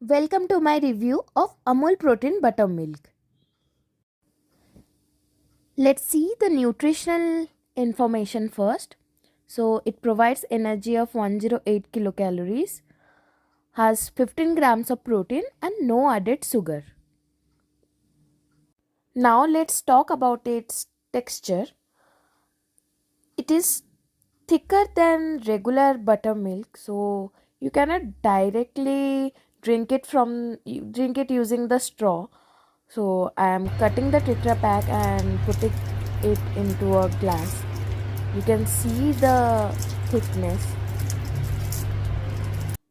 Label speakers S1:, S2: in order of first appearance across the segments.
S1: Welcome to my review of Amul Protein Buttermilk. Let's see the nutritional information first. So, it provides energy of 108 kilocalories, has 15 grams of protein, and no added sugar. Now, let's talk about its texture. It is thicker than regular buttermilk, so you cannot directly drink it using the straw. So I am cutting the Tetra Pak and putting it into a glass. You can see the thickness,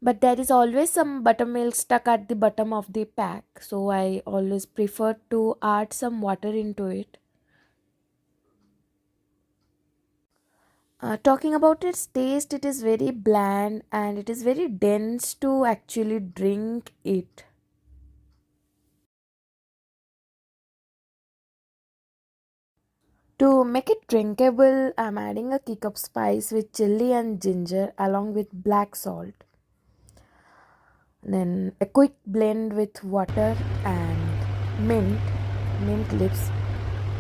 S1: but there is always some buttermilk stuck at the bottom of the pack. So I always prefer to add some water into it. Talking about its taste, it is very bland and it is very dense to actually drink it. To make it drinkable, I'm adding a kick of spice with chili and ginger along with black salt. Then a quick blend with water and mint leaves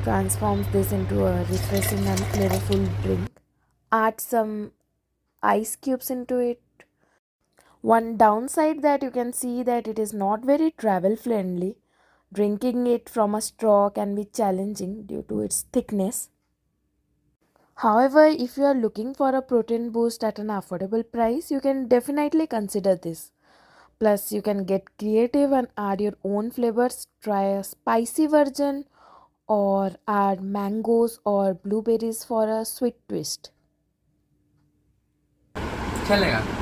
S1: transforms this into a refreshing and flavorful drink. Add some ice cubes into it. One downside that you can see that it is not very travel friendly. Drinking it from a straw can be challenging due to its thickness. However, if you are looking for a protein boost at an affordable price, you can definitely consider this. Plus, you can get creative and add your own flavors. Try a spicy version or add mangoes or blueberries for a sweet twist.
S2: चलेगा